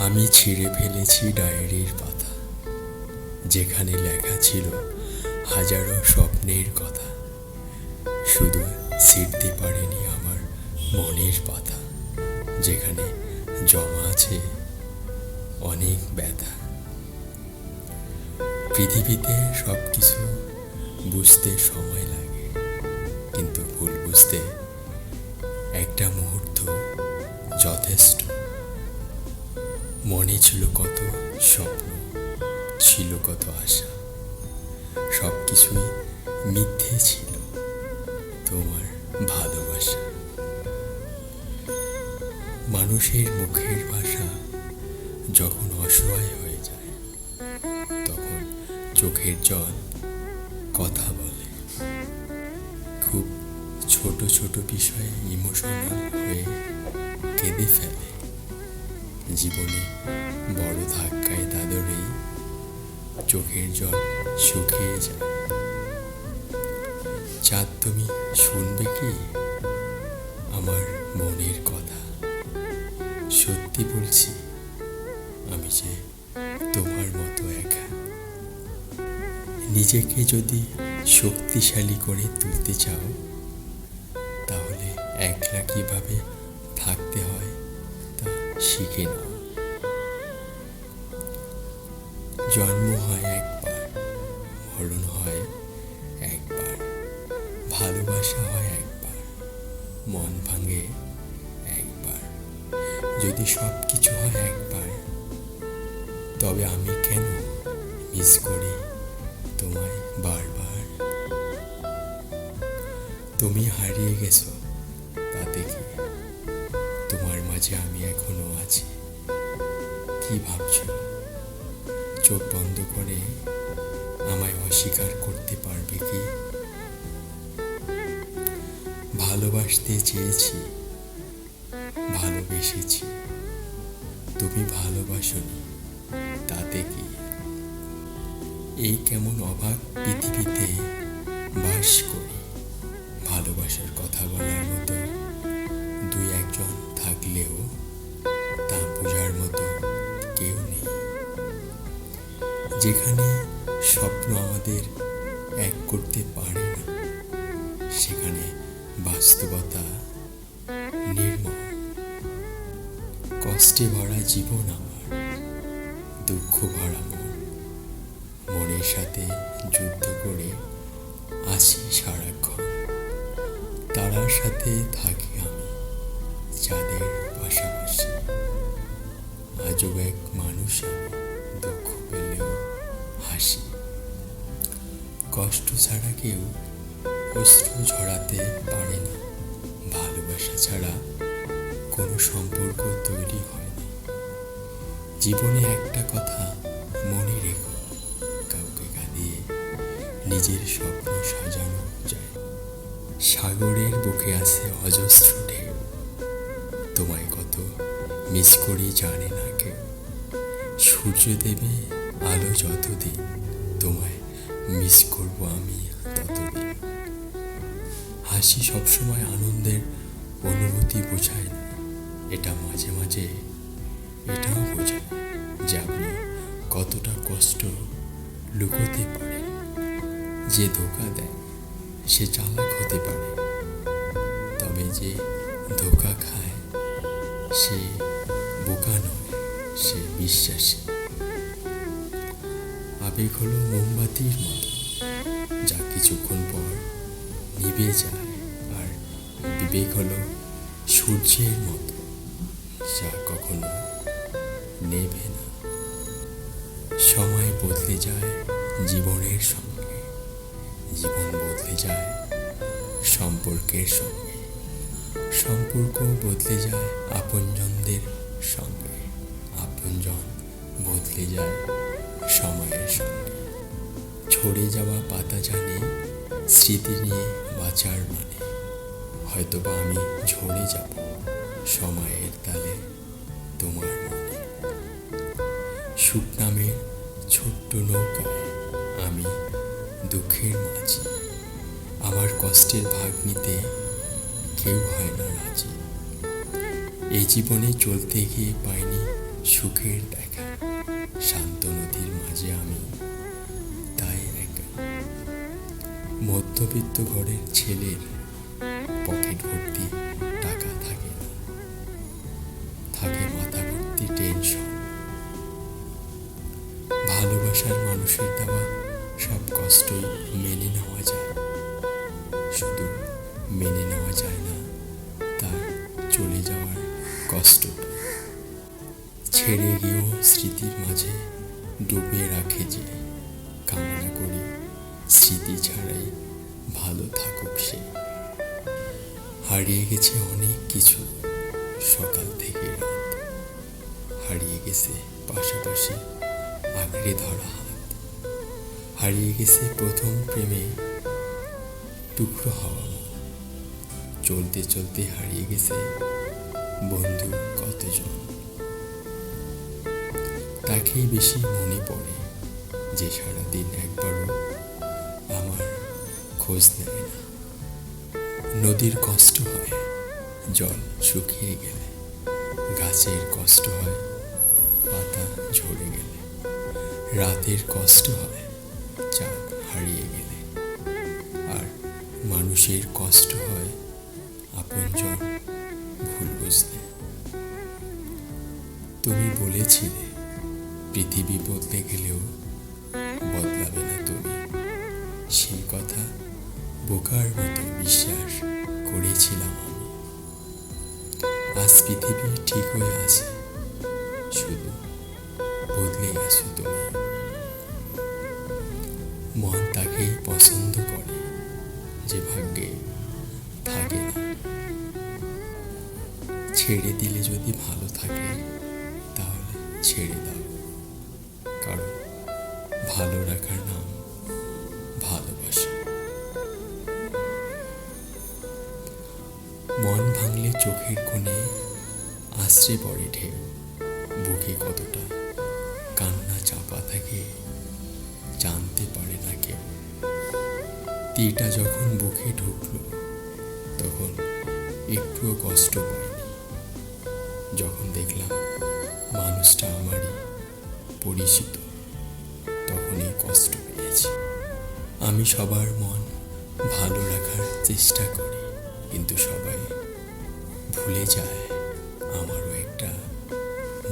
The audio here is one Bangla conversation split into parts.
আমি ছিঁড়ে ফেলেছি ডায়েরির পাতা, যেখানে লেখা ছিল হাজারো স্বপ্নের কথা। শুধু ছিঁড়তে পারেনি আমার মনের পাতা, যেখানে জমা আছে অনেক ব্যথা। পৃথিবীতে সব কিছু বুঝতে সময় লাগে, কিন্তু ভুল বুঝতে একটা মুহূর্ত যথেষ্ট। মনে ছিল কত স্বপ্ন, ছিল কত আশা, সব কিছুই মিথ্যে ছিল তোমার ভালোবাসা। মানুষের মুখের ভাষা যখন অসহায় হয়ে যায়, তখন চোখের জল কথা বলে। খুব ছোট ছোট বিষয়ে ইমোশনাল হয়ে কেঁদে ফেলে। জীবনে বড় ধাক্কায় তাদেরই চোখের জল শুকিয়ে যায়। চাঁদ, তুমি শুনবে কি আমার মনের কথা? সত্যি বলছি, আমি যে তোমার মতো একা। নিজেকে যদি শক্তিশালী করে তুলতে চাও, তাহলে একলা কিভাবে থাকতে হয় তা শিখে নাও। জন্ম হয় একবার, মরণ হয় একবার, ভালোবাসা হয় একবার, মন ভাঙে একবার। যদি সব কিছু হয় একবার, তবে আমি কেন মিস করি তোমায় বারবার? তুমি হারিয়ে গেছো, তাতে কি? তোমার মাঝে আমি এখনো আছি। কি ভাবছো? চোখ বন্ধ করে আমায় অস্বীকার করতে পারবে কি? ভালোবাসতে চেয়েছি, ভালোবেসেছি, তুমি ভালোবাসোনি, তাতে কি? এই কেমন অবাক পৃথিবীতে বাস করি। ভালোবাসার কথা বলার মতো দুই একজন থাকলেও তা বোঝার মতো কেউ নেই। যেখানে স্বপ্ন আমাদের এক করতে পারে না, সেখানে বাস্তবতা নির্মম। কষ্টে ভরা জীবন আমার, দুঃখ ভরা মন, মনের সাথে যুদ্ধ করে আছি সারাক্ষণ। তারার সাথে থাকি আমি, চাঁদের পাশাপাশি। আজও এক মানুষ আমি, দুঃখ পেলেও হাসি। কষ্ট ছাড়া কেউ অশ্রু ঝরাতে পারে না, ভালোবাসা ছাড়া কোনো সম্পর্ক তৈরি হয় না। জীবনে একটা কথা মনে রেখো, কাউকে কাঁদিয়ে নিজের স্বপ্ন সাজানো যায়। সাগরের বুকে আছে অজস্র ঢেউ, তোমায় কত মিস করি জানে না কেউ। সূর্য দেবে আলো যতদিন, তোমায় মিস করব আমি ততদিন। হাসি সবসময় আনন্দের অনুভূতি বোঝায় না, এটা মাঝে মাঝে এটাও বোঝায় যে আপনি কতটা কষ্ট লুকোতে পারে। যে ধোঁকা দেয় সে চালাক হতে পারে, তবে যে ধোঁকা খায় সে বোকা নয়, সে বিশ্বাসী। আবেগ হলো মোমবাতির মতো, যা কিছুক্ষণ পর নিভে যায়। আর বিবেক হলো সূর্যের মতো, যা কখনো নেভে না। সময় বদলে যায় জীবনের সঙ্গে, জীবন বদলে যায় সম্পর্কের সঙ্গে, সম্পর্ক বদলে যায় আপনজনদের সঙ্গে, আপনজন বদলে যায় সময়ের সঙ্গে। ঝরে যাওয়া পাতা জানে স্মৃতি নিয়ে বাঁচার মানে। হয়তোবা আমি ঝরে যাব সময়ের তালে তোমার মনে। সুখ নামের ছোট্ট নৌকায় আমি দুঃখের মাঝি, আমার কষ্টের ভাগ নিতে কেউ হয় না রাজি। এই জীবনে চলতে গিয়ে পাইনি সুখের দেখা, শান্ত নদীর মাঝে আমি তাই একা। মধ্যবিত্ত ঘরের ছেলের পকেট ভর্তি টাকা থাকে না, থাকে মাথা ভর্তি টেনশন। ভালোবাসার মানুষের দেওয়া সব কষ্টই মেনে নেওয়া যায়, শুধু মেনে নেওয়া যায় না তার চলে যাওয়ার কষ্টটা। ছেড়ে গিয়েও স্মৃতির মাঝে ডুবে রাখে যে, কামনা করি স্মৃতি ছাড়াই ভালো থাকুক সে। হারিয়ে গেছে অনেক কিছু সকাল থেকে রাত, হারিয়ে গেছে পাশাপাশি আঁকড়ে ধরা হাত, হারিয়ে গেছে প্রথম প্রেমে টুকরো হওয়া মন। চলতে চলতে হারিয়ে গেছে বন্ধু কতজন। তাকেই বেশি মনে পড়ে যে সারাদিন একবারও আমার খোঁজ নেয় না। নদীর কষ্ট হয় জল শুকিয়ে গেলে, গাছের কষ্ট হয় পাতা ঝরে গেলে, রাতের কষ্ট হয় চাঁদ হারিয়ে গেলে, আর মানুষের কষ্ট হয় আপনজন ভুল বুঝলে। তুমি বলেছিলে পৃথিবী বদলে গেলেও বদলাবে না তুমি, সেই কথা বোকার মতো বিশ্বাস করেছিলাম আমি। আজ পৃথিবী ঠিক হয়ে আছে, শুধু বদলে গেছো তুমি। মন তাকেই পছন্দ করে যে ভাগ্যে থাকে না। ছেড়ে দিলে যদি ভালো থাকে তাহলে ছেড়ে দাও, কারণ ভালো রাখার নাম ভালোবাসা। মন ভাঙলে চোখের কোণে আশ্রে পড়ে ঢেউ, বুকে কতটা কান্না চাপা থাকে জানতে পারে না কেউ। তীরটা যখন বুকে ঢুকলো তখন একটুও কষ্ট পাইনি, যখন দেখলাম মানুষটা আমারই পরিচিত তখনই কষ্ট পেয়েছি। আমি সবার মন ভালো রাখার চেষ্টা করি, কিন্তু সবাই ভুলে যায় আমারও একটা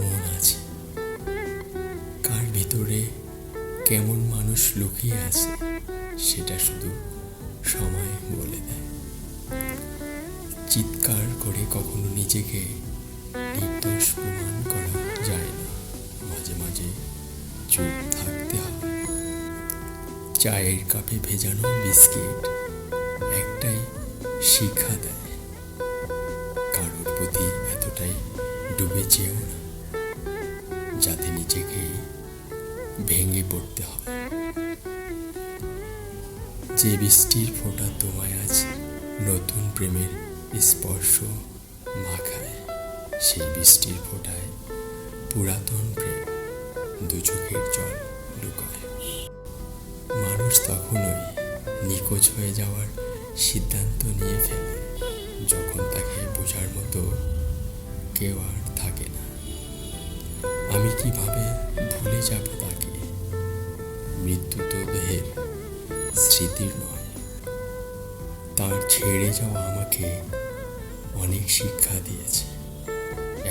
মন আছে। কার ভিতরে কেমন মানুষ লুকিয়ে আছে সেটা শুধু সময় বলে দেয়। চিৎকার করে কখনো নিজেকে নির্দোষ প্রমাণ করা যায় না, মাঝে মাঝে চুপ থাকতে হবে। চায়ের কাপে ভেজানো বিস্কিট একটাই শিক্ষা দেয়, কারোর প্রতি এতটাই ডুবে যেও না যাতে নিজেকে ভেঙে পড়তে হয়। যে বৃষ্টির ফোঁটা তোমায় আজ নতুন প্রেমের স্পর্শ মাখায়, সেই বৃষ্টির ফোঁটায় পুরাতন প্রেম দু চোখের জল লুকায়। মানুষ তখনই নিখোঁজ হয়ে যাওয়ার সিদ্ধান্ত নিয়ে ফেলে যখন তাকে বোঝার মতো কেউ আর থাকে না। আমি কিভাবে ভুলে যাব তাকে? মৃত্যু তো দেহের স্মৃতির নয়। তার ছেড়ে যাওয়া আমাকে অনেক শিক্ষা দিয়েছে।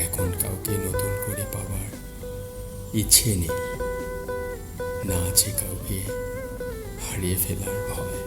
এখন কাউকে নতুন করে পাওয়ার ইচ্ছে নেই, না আছে কাউকে হারিয়ে ফেলার ভয়।